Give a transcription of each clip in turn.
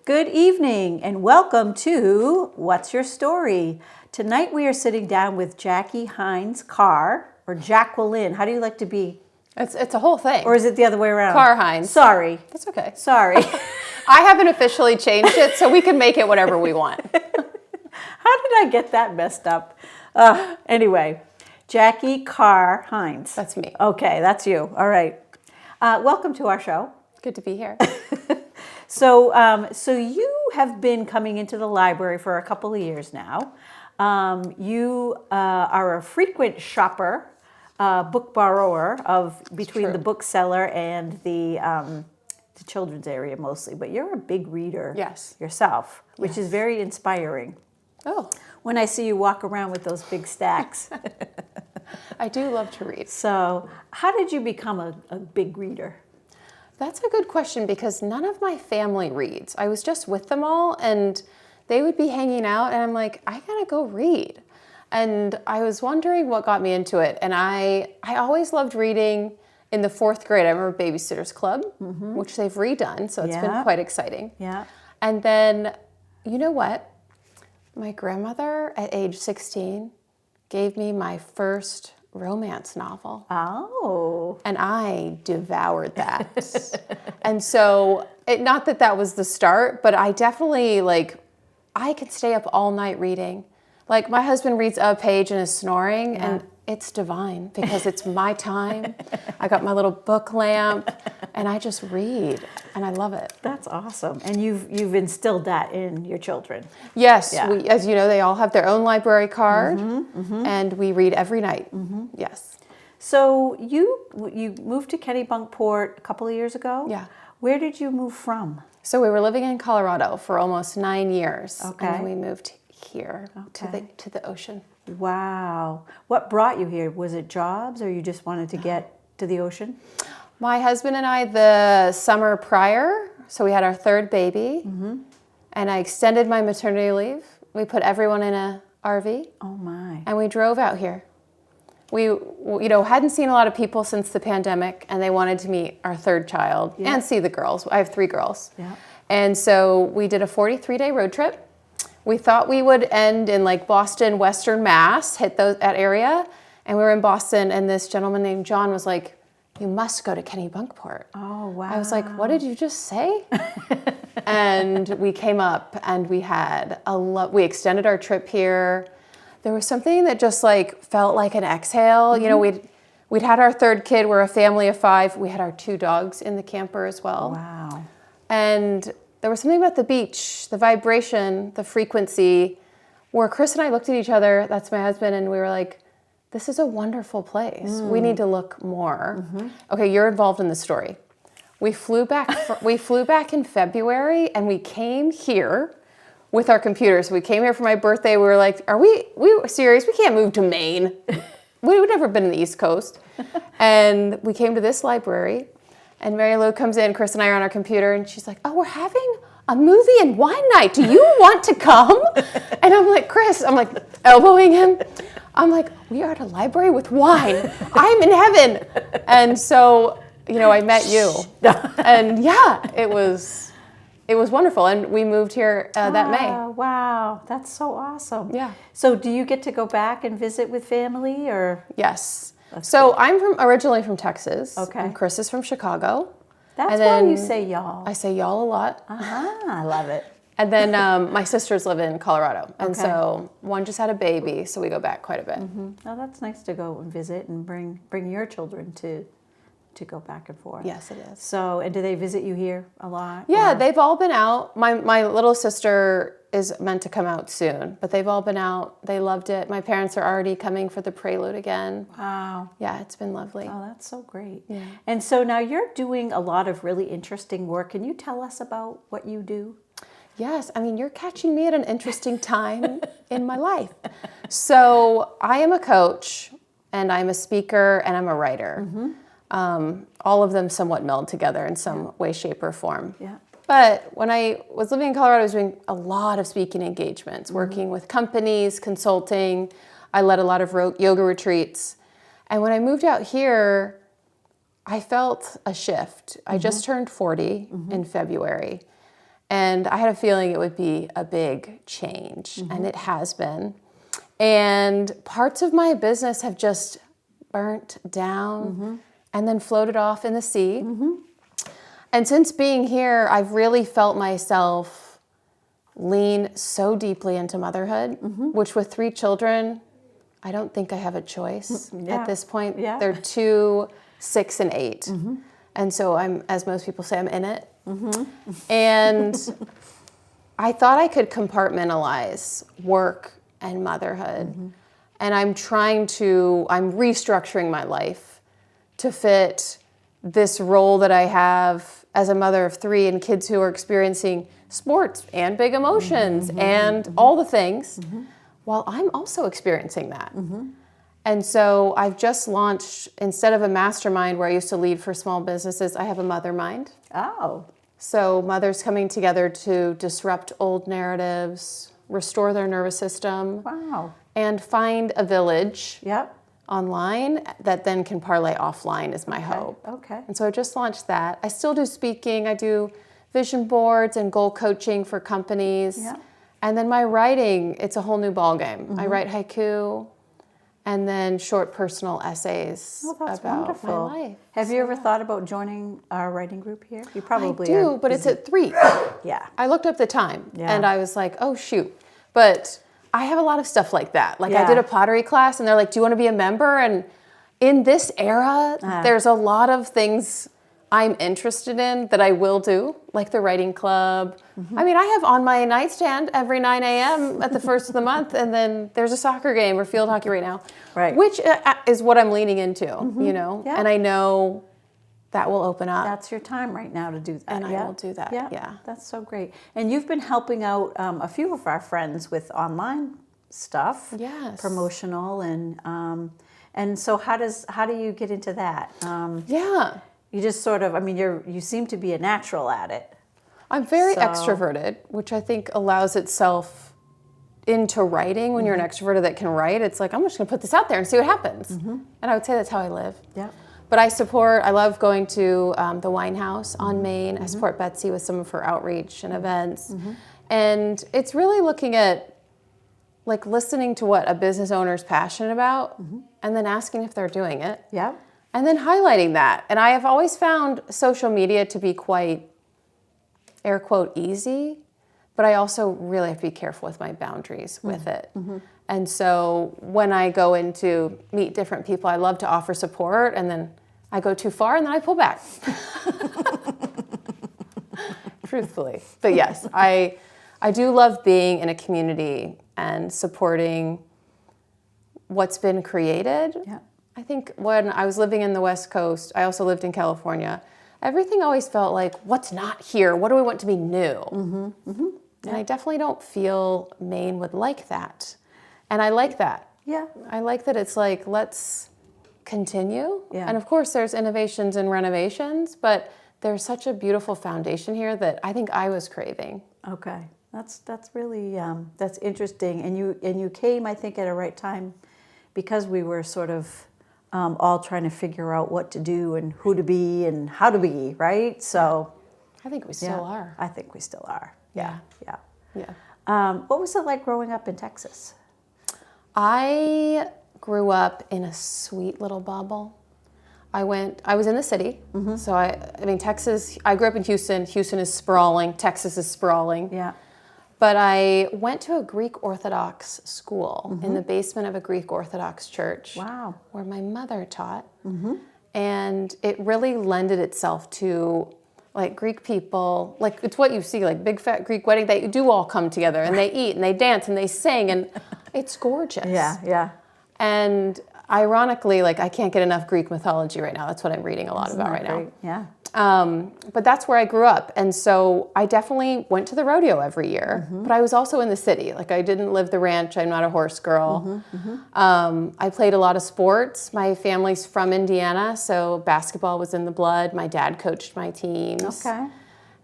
Good evening and welcome to What's Your Story? Tonight we are sitting down with Jacki Carr, or Jacqueline. How do you like to be? It's a whole thing. Or is it the other way around? Carr Hynes. Sorry. That's okay. Sorry. I haven't officially changed it, so we can make it whatever we want. How did I get that messed up? Anyway, Jacki Carr Hynes. That's me. Okay, that's you. All right. Welcome to our show. Good to be here. So you have been coming into the library for a couple of years now. You are a frequent shopper, book borrower between the Book Cellar and the children's area mostly. But you're a big reader yourself, which is very inspiring. Oh. When I see you walk around with those big stacks. I do love to read. So how did you become a big reader? That's a good question because none of my family reads. I was just with them all and they would be hanging out and I'm like, I gotta go read. And I was wondering what got me into it. And I always loved reading in the 4th grade. I remember Babysitter's Club, which they've redone. So it's been quite exciting. Yeah. And then, you know what? My grandmother at age 16 gave me my first romance novel. Oh. And I devoured that. And so, not that that was the start, but I definitely, I could stay up all night reading. Like, my husband reads a page and is snoring, and it's divine because it's my time. I got my little book lamp, and I just read, and I love it. That's awesome. And you've instilled that in your children. Yes. Yeah. As you know, they all have their own library card, and we read every night. Yes. So you moved to Kennebunkport a couple of years ago? Yeah. Where did you move from? So we were living in Colorado for almost 9 years. Okay. And then we moved here to the ocean. Wow. What brought you here? Was it jobs or you just wanted to get to the ocean? My husband and I, the summer prior, so we had our 3rd baby, and I extended my maternity leave. We put everyone in a RV. Oh my. And we drove out here. We hadn't seen a lot of people since the pandemic, and they wanted to meet our 3rd child and see the girls. I have 3 girls. Yeah. And so we did a 43-day road trip. We thought we would end in Boston, Western Mass, hit that area. And we were in Boston, and this gentleman named John was like, you must go to Kennebunkport. Oh, wow. I was like, what did you just say? And we came up, and we had we extended our trip here. There was something that just felt like an exhale. You know, we'd had our 3rd kid. We're a family of 5. We had our 2 dogs in the camper as well. Wow. And there was something about the beach, the vibration, the frequency, where Chris and I looked at each other, that's my husband, and we were like, this is a wonderful place. We need to look more. Okay, you're involved in the story. We flew back in February, and we came here with our computers. We came here for my birthday. We were like, we were serious? We can't move to Maine. We'd never been in the East Coast. And we came to this library. And Mary Lou comes in, Chris and I are on our computer, and she's like, oh, we're having a movie and wine night. Do you want to come? And I'm like, Chris, elbowing him. I'm like, we are at a library with wine. I'm in heaven. And so, I met you. And it was wonderful. And we moved here that May. Wow, that's so awesome. Yeah. So do you get to go back and visit with family or? Yes. So I'm originally from Texas. Okay. And Chris is from Chicago. That's why you say y'all. I say y'all a lot. I love it. And then my sisters live in Colorado. And so one just had a baby, so we go back quite a bit. Oh, that's nice to go and visit and bring your children to go back and forth. Yes, it is. So, and do they visit you here a lot? Yeah, they've all been out. My little sister is meant to come out soon, but they've all been out. They loved it. My parents are already coming for the prelude again. Wow. Yeah, it's been lovely. Oh, that's so great. Yeah. And so now you're doing a lot of really interesting work. Can you tell us about what you do? Yes, you're catching me at an interesting time in my life. So I am a coach, and I'm a speaker, and I'm a writer. All of them somewhat meld together in some way, shape, or form. Yeah. But when I was living in Colorado, I was doing a lot of speaking engagements, working with companies, consulting. I led a lot of yoga retreats. And when I moved out here, I felt a shift. I just turned 40 in February. And I had a feeling it would be a big change, and it has been. And parts of my business have just burnt down and then floated off in the sea. And since being here, I've really felt myself lean so deeply into motherhood, which with 3 children, I don't think I have a choice at this point. Yeah. They're 2, 6, and 8. And so I'm, as most people say, I'm in it. And I thought I could compartmentalize work and motherhood. And I'm restructuring my life to fit this role that I have as a mother of 3 and kids who are experiencing sports and big emotions and all the things, while I'm also experiencing that. And so I've just launched, instead of a mastermind where I used to lead for small businesses, I have a mother mind. Oh. So mothers coming together to disrupt old narratives, restore their nervous system, Wow. and find a village Yep. online that then can parlay offline is my hope. Okay. And so I just launched that. I still do speaking. I do vision boards and goal coaching for companies. Yeah. And then my writing, it's a whole new ballgame. I write haiku and then short personal essays Well, that's about wonderful. my life. Have you ever thought about joining our writing group here? You probably I do, are but it's busy. at 3. Yeah. I looked up the time Yeah. and I was like, oh, shoot. But I have a lot of stuff like that. Like I Yeah. did a pottery class and they're like, do you want to be a member? And in this era, there's a lot of things I'm interested in that I will do, like the writing club. I mean, I have on my nightstand every 9 a.m. at the first of the month, and then there's a soccer game or field hockey right now, Right. which is what I'm leaning into, you know? Yeah. And I know that will open up. That's your time right now to do that. And I yeah? will do that, yeah. That's so great. And you've been helping out a few of our friends with online stuff. Yes. Promotional and so how do you get into that? Yeah. You just sort of, I mean, you seem to be a natural at it. I'm very So- extroverted, which I think allows itself into writing. When you're an extroverted that can write, it's like, I'm just going to put this out there and see what happens. And I would say that's how I live. Yeah. But I love going to the Wine House on Main. I support Betsy with some of her outreach and events. And it's really looking at like listening to what a business owner is passionate about and then asking if they're doing it. Yeah. And then highlighting that. And I have always found social media to be quite, air quote, easy, but I also really have to be careful with my boundaries with it. And so when I go in to meet different people, I love to offer support, and then I go too far and then I pull back. Truthfully. But yes, I do love being in a community and supporting what's been created. Yeah. I think when I was living in the West Coast, I also lived in California, everything always felt like, what's not here? What do we want to be new? And I definitely don't feel Maine would like that. And I like that. Yeah. I like that it's like, let's continue. Yeah. And of course, there's innovations and renovations, but there's such a beautiful foundation here that I think I was craving. Okay. That's really that's interesting. And you came, I think, at a right time because we were sort of all trying to figure out what to do and who to be and how to be, right? So I think we still are. I think we still are. Yeah. Yeah. Yeah. What was it like growing up in Texas? I grew up in a sweet little bubble. I was in the city. So I mean, Texas, I grew up in Houston. Houston is sprawling. Texas is sprawling. Yeah. But I went to a Greek Orthodox school in the basement of a Greek Orthodox church. Wow. Where my mother taught. And it really lended itself to like Greek people, like it's what you see, like big fat Greek wedding, they do all come together and they eat and they dance and they sing and it's gorgeous. Yeah. Yeah. And ironically, like I can't get enough Greek mythology right now. That's what I'm reading a lot about right now. Yeah. But that's where I grew up. And so I definitely went to the rodeo every year, but I was also in the city. Like I didn't live the ranch. I'm not a horse girl. I played a lot of sports. My family's from Indiana, so basketball was in the blood. My dad coached my teams. Okay.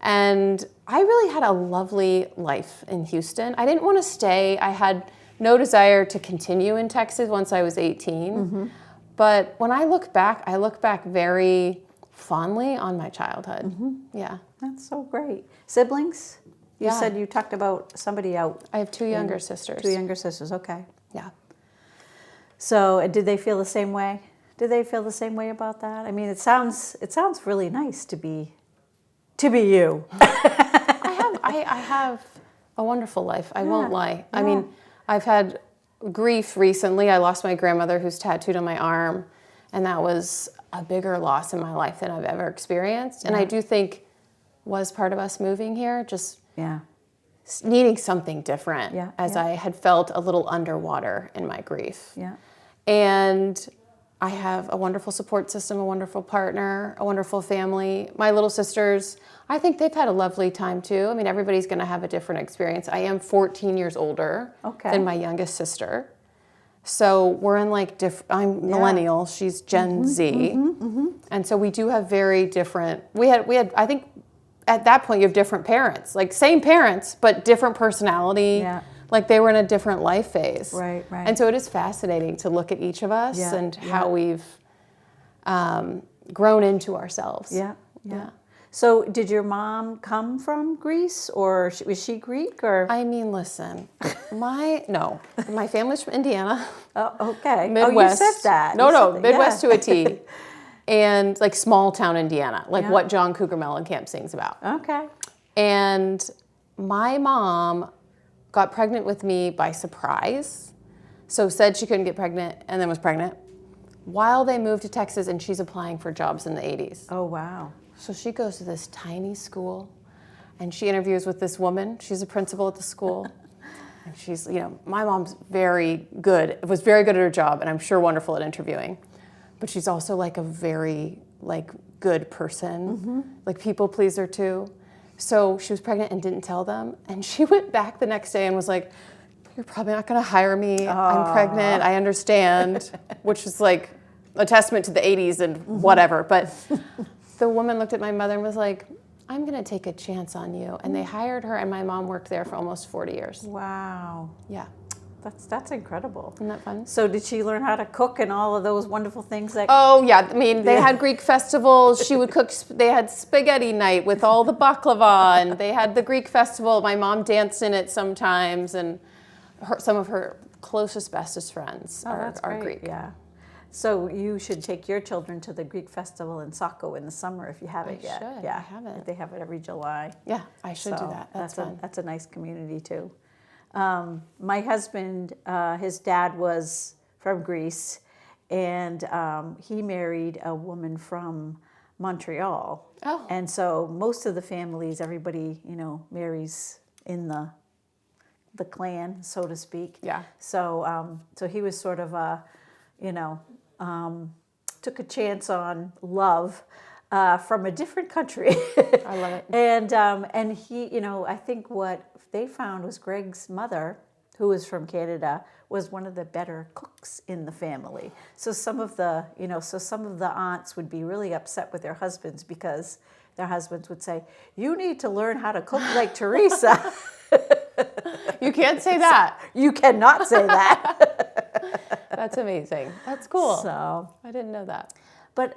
And I really had a lovely life in Houston. I didn't want to stay. I had no desire to continue in Texas once I was 18. But when I look back very fondly on my childhood. Yeah. That's so great. Siblings? You Yeah. said you talked about somebody out. I have two younger sisters. Two younger sisters, okay. Yeah. So did they feel the same way? Did they feel the same way about that? I mean, it sounds really nice to be you. I have a wonderful life. I won't lie. I mean, I've had grief recently. I lost my grandmother who's tattooed on my arm, and that was a bigger loss in my life than I've ever experienced. And I do think was part of us moving here, just Yeah. needing something different as I had felt a little underwater in my grief. Yeah. And I have a wonderful support system, a wonderful partner, a wonderful family. My little sisters, I think they've had a lovely time too. I mean, everybody's going to have a different experience. I am 14 years older than my youngest sister. So we're in like I'm millennial, she's Gen Z. And so we do have very different, we had, I think at that point you have different parents, like same parents, but different personality. Yeah. Like they were in a different life phase. Right. And so it is fascinating to look at each of us and how we've grown into ourselves. Yeah. So did your mom come from Greece, or was she Greek, or? I mean, listen, my family's from Indiana. Oh, okay. Midwest. Oh, you said that. No, Midwest to a T. And like small town Indiana, like what John Cougar Mellencamp sings about. Okay. And my mom got pregnant with me by surprise. So said she couldn't get pregnant and then was pregnant while they moved to Texas, and she's applying for jobs in the 80s. Oh, wow. So she goes to this tiny school and she interviews with this woman. She's a principal at the school. And she's, my mom's was very good at her job, and I'm sure wonderful at interviewing. But she's also like a very good person, like people pleaser too. So she was pregnant and didn't tell them. And she went back the next day and was like, "You're probably not going to hire me. I'm pregnant. I understand," which is like a testament to the 80s and whatever. But the woman looked at my mother and was like, "I'm going to take a chance on you." And they hired her, and my mom worked there for almost 40 years. Wow. Yeah. That's incredible. Isn't that fun? So did she learn how to cook and all of those wonderful things that? Oh, yeah. I mean, they had Greek festivals. She would cook. They had spaghetti night with all the baklava, and they had the Greek festival. My mom danced in it sometimes, and some of her closest, bestest friends are Greek. Yeah. So you should take your children to the Greek festival in Saco in the summer if you haven't yet. Should. Yeah, I haven't. They have it every July. Yeah, I should do that. That's fun. That's a nice community too. My husband, his dad was from Greece, and he married a woman from Montreal. Oh. And so most of the families, everybody, marries in the clan, so to speak. Yeah. So so he was sort of took a chance on love from a different country. I love it. And he, I think what they found was Greg's mother, who was from Canada, was one of the better cooks in the family. So some of the aunts would be really upset with their husbands because their husbands would say, "You need to learn how to cook like Teresa." You can't say that. You cannot say that. That's amazing. That's cool. So I didn't know that. But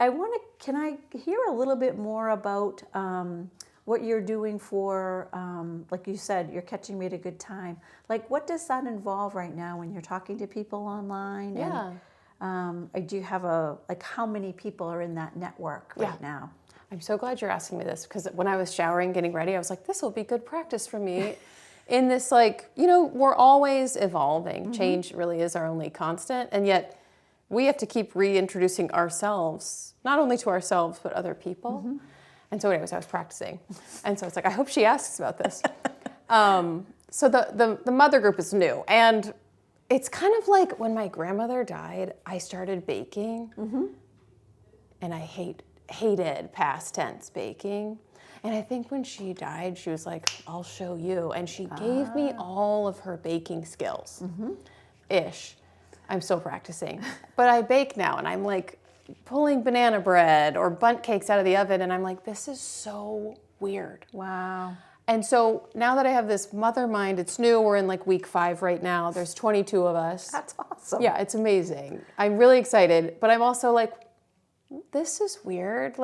can I hear a little bit more about what you're doing for, like you said, you're catching me at a good time. Like, what does that involve right now when you're talking to people online? Yeah. And, do you have how many people are in that network right now? I'm so glad you're asking me this, because when I was showering, getting ready, I was like, this will be good practice for me. In this, we're always evolving. Change really is our only constant. And yet we have to keep reintroducing ourselves, not only to ourselves, but other people. And so anyways, I was practicing. And so it's like, I hope she asks about this. So the mother group is new. And it's kind of like when my grandmother died, I started baking. And I hated past tense baking. And I think when she died, she was like, "I'll show you." And she gave me all of her baking skills. Ish. I'm still practicing. But I bake now, and I'm like pulling banana bread or bundt cakes out of the oven, and I'm like, this is so weird. Wow. And so now that I have this mother mind, it's new. We're in week 5 right now. There's 22 of us. That's awesome. Yeah, it's amazing. I'm really excited, but I'm also like, this is weird.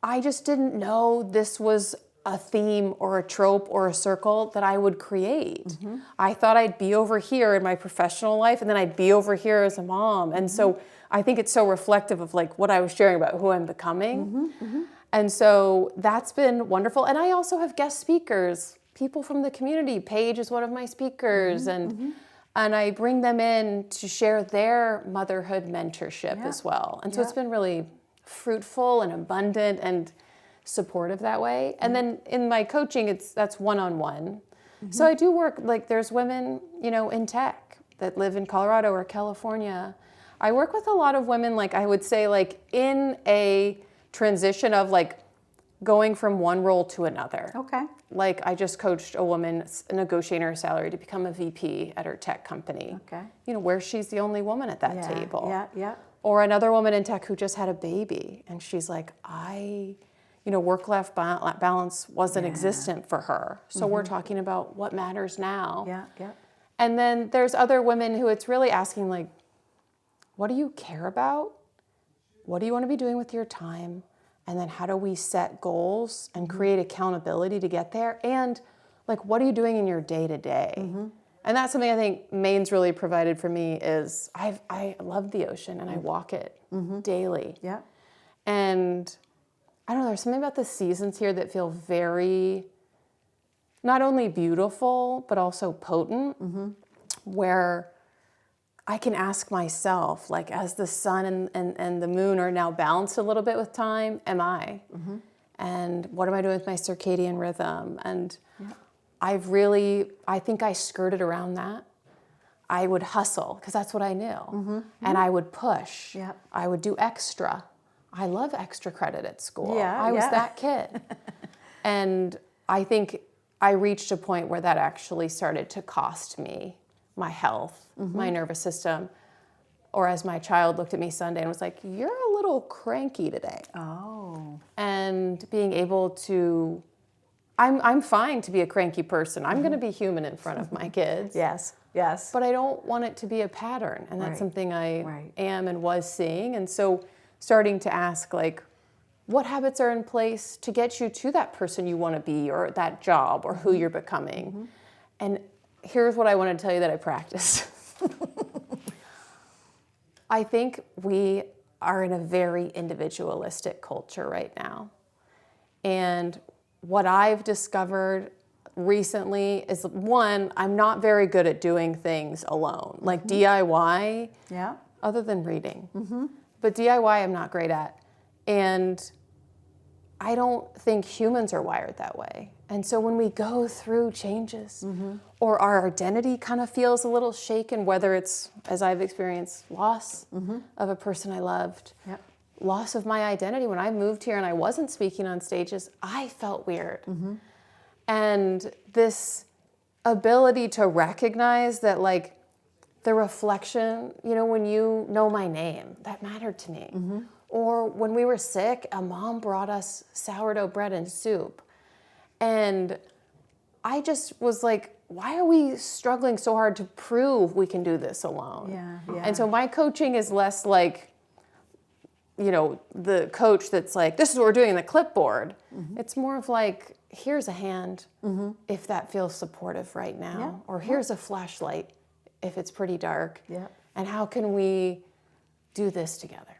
I just didn't know this was a theme or a trope or a circle that I would create. I thought I'd be over here in my professional life, and then I'd be over here as a mom. And so I think it's so reflective of like what I was sharing about who I'm becoming. And so that's been wonderful. And I also have guest speakers, people from the community. Paige is one of my speakers, and I bring them in to share their motherhood mentorship as well. And so it's been really fruitful and abundant and supportive that way. And then in my coaching, that's one-on-one. So I do work, like there's women, in tech that live in Colorado or California. I work with a lot of women, like I would say, like in a transition of like going from one role to another. Okay. Like I just coached a woman negotiating her salary to become a VP at her tech company. Okay. Where she's the only woman at that table. Yeah. Or another woman in tech who just had a baby, and she's like, work-life balance wasn't existent for her. So we're talking about what matters now. Yeah. And then there's other women who it's really asking like, what do you care about? What do you want to be doing with your time? And then how do we set goals and create accountability to get there? And like, what are you doing in your day-to-day? And that's something I think Maine's really provided for me is I love the ocean and I walk it daily. Yeah. And I don't know, there's something about the seasons here that feel very, not only beautiful, but also potent, where I can ask myself, like, as the sun and the moon are now balanced a little bit with time, am I? And what am I doing with my circadian rhythm? And I think I skirted around that. I would hustle, because that's what I knew. And I would push. Yep. I would do extra. I love extra credit at school. Yeah, I was that kid. And I think I reached a point where that actually started to cost me my health, my nervous system. Or as my child looked at me Sunday and was like, you're a little cranky today. Oh. And being able to, I'm fine to be a cranky person. I'm going to be human in front of my kids. Yes. But I don't want it to be a pattern. And that's something I am and was seeing. And so starting to ask, like, what habits are in place to get you to that person you want to be or that job or who you're becoming? And here's what I want to tell you that I practiced. I think we are in a very individualistic culture right now. And what I've discovered recently is, one, I'm not very good at doing things alone. Like DIY, other than reading. But DIY I'm not great at. And I don't think humans are wired that way. And so when we go through changes or our identity kind of feels a little shaken, whether it's, as I've experienced, loss of a person I loved, loss of my identity. When I moved here and I wasn't speaking on stages, I felt weird. And this ability to recognize that, like, the reflection, when you know my name, that mattered to me. Or when we were sick, a mom brought us sourdough bread and soup. And I just was like, why are we struggling so hard to prove we can do this alone? And so my coaching is less like, the coach that's like, this is what we're doing in the clipboard. It's more of like, here's a hand if that feels supportive right now. Or here's a flashlight if it's pretty dark. And how can we do this together?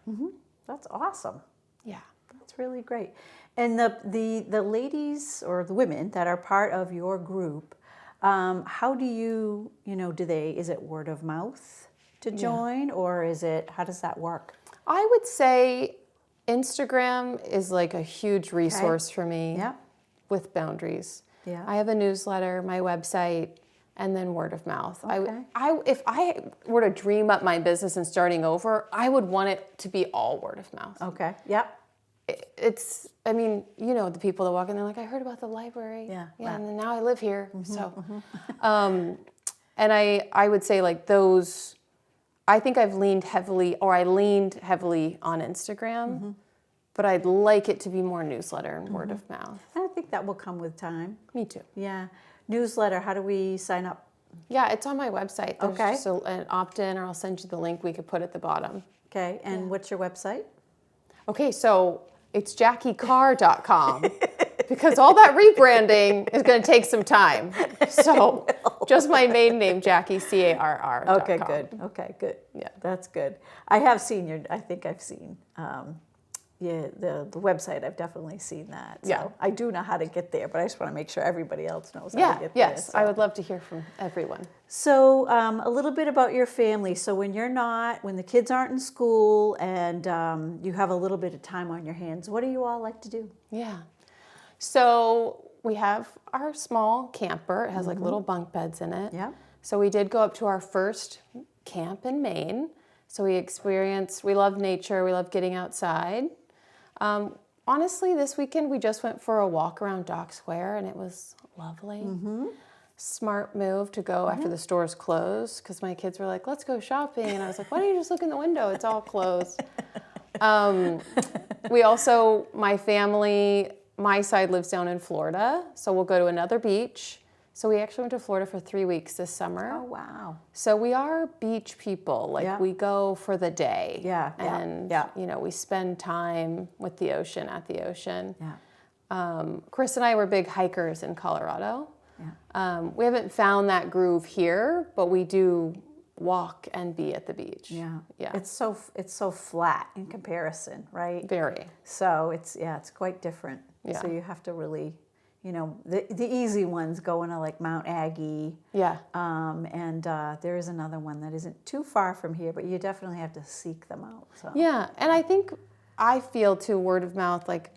That's awesome. Yeah. That's really great. And the ladies or the women that are part of your group, how do you, is it word of mouth to join, or how does that work? I would say Instagram is like a huge resource for me with boundaries. I have a newsletter, my website, and then word of mouth. If I were to dream up my business and starting over, I would want it to be all word of mouth. Okay. It's, the people that walk in, they're like, I heard about the library. And then now I live here. And I would say, like, those, I think I leaned heavily on Instagram, but I'd like it to be more newsletter and word of mouth. I think that will come with time. Me too. Yeah. Newsletter, how do we sign up? Yeah, it's on my website. There's just an opt-in, or I'll send you the link we could put at the bottom. Okay, and what's your website? Okay, so it's JackiCarr.com because all that rebranding is going to take some time. So just my maiden name, Jacki, Carr. Okay, good. Okay, good. Yeah, that's good. I have seen I think I've seen the website. I've definitely seen that. So Yeah. I do know how to get there, but I just want to make sure everybody else knows how Yeah, to get yes. there. I would love to hear from everyone. So a little bit about your family. So when the kids aren't in school and you have a little bit of time on your hands, what do you all like to do? Yeah. So we have our small camper. It has like little bunk beds in it. Yeah. So we did go up to our first camp in Maine. So we love nature. We love getting outside. Honestly, this weekend we just went for a walk around Dock Square and it was lovely. Smart move to go after the stores closed because my kids were like, let's go shopping. And I was like, why don't you just look in the window? It's all closed. We also, my family, my side lives down in Florida. So we'll go to another beach. So we actually went to Florida for 3 weeks this summer. Oh, wow. So we are beach people. Like Yeah. we go for the day. Yeah, yeah, And, yeah. we spend time with the ocean, at the ocean. Yeah. Chris and I were big hikers in Colorado. Yeah. We haven't found that groove here, but we do walk and be at the beach. Yeah. Yeah. It's so flat in comparison, right? Very. So it's quite different. Yeah. So you have to really, the easy ones go into like Mount Aggie. Yeah. And there is another one that isn't too far from here, but you definitely have to seek them out. So. Yeah. And I feel too, word of mouth, like,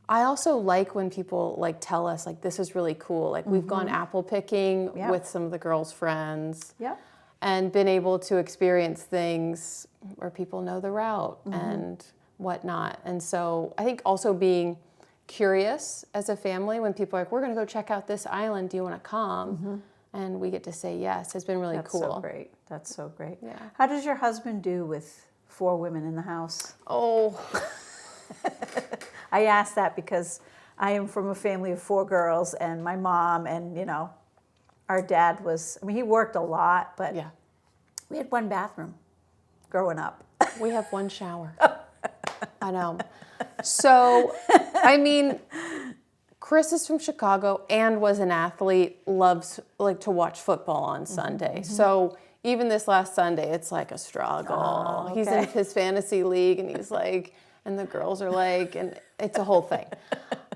I also like when people like tell us like this is really cool. Like we've gone apple picking with some of the girls' friends. Yeah. And been able to experience things where people know the route and whatnot. And so I think also being curious as a family when people are like, we're going to go check out this island. Do you want to come? And we get to say yes has been really That's cool. so great. That's so great. Yeah. How does your husband do with 4 women in the house? Oh, I asked that because I am from a family of 4 girls, and my mom and, our dad he worked a lot, but yeah. we had 1 bathroom growing up. We have 1 shower. I know. So, Chris is from Chicago and was an athlete, loves like to watch football on Sunday. So even this last Sunday, it's like a struggle. Oh, okay. He's in his fantasy league and he's like, and the girls are like, and it's a whole thing.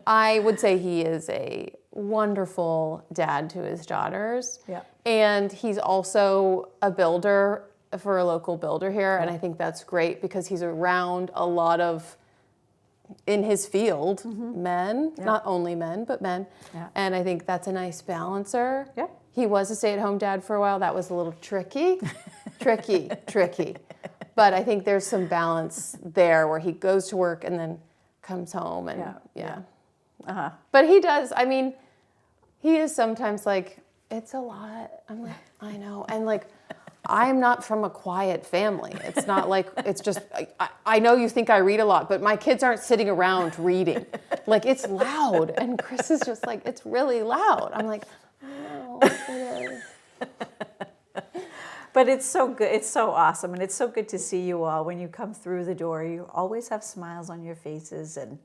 I would say he is a wonderful dad to his daughters. Yeah. And he's also a builder for a local builder here. And I think that's great because he's around a lot of, in his field, men, not only men, but men. Yeah. And I think that's a nice balancer. Yeah. He was a stay-at-home dad for a while. That was a little tricky. tricky. But I think there's some balance there where he goes to work and then comes home and yeah. Uh-huh. But he does, he is sometimes like, it's a lot. I'm like, I know. And like, I'm not from a quiet family. It's not like, it's just, I know you think I read a lot, but my kids aren't sitting around reading. Like, it's loud. And Chris is just like, it's really loud. I'm like, I know, it is. But it's so good. It's so awesome. And it's so good to see you all. When you come through the door, you always have smiles on your faces. And,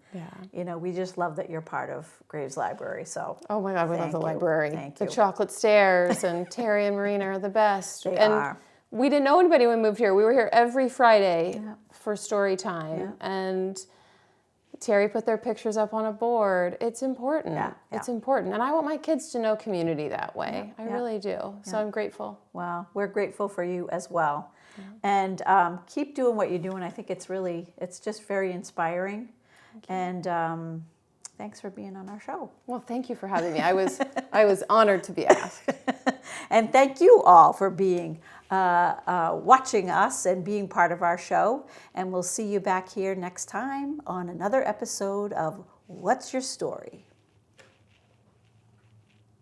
we just love that you're part of Graves Library. So, Oh my God, we love thank the you. library. Thank The you. chocolate stairs and Terry and Marina are the best. They and are. We didn't know anybody when we moved here. We were here every Friday for story time. Yeah. And Terry put their pictures up on a board. It's important. Yeah, It's yeah. important. And I want my kids to know community that way. I really do. So I'm grateful. well, we're grateful for you as well. And keep doing what you're doing. I think it's just very inspiring. And thanks for being on our show. Well, thank you for having me. I was honored to be asked. And thank you all for being watching us and being part of our show. And we'll see you back here next time on another episode of What's Your Story?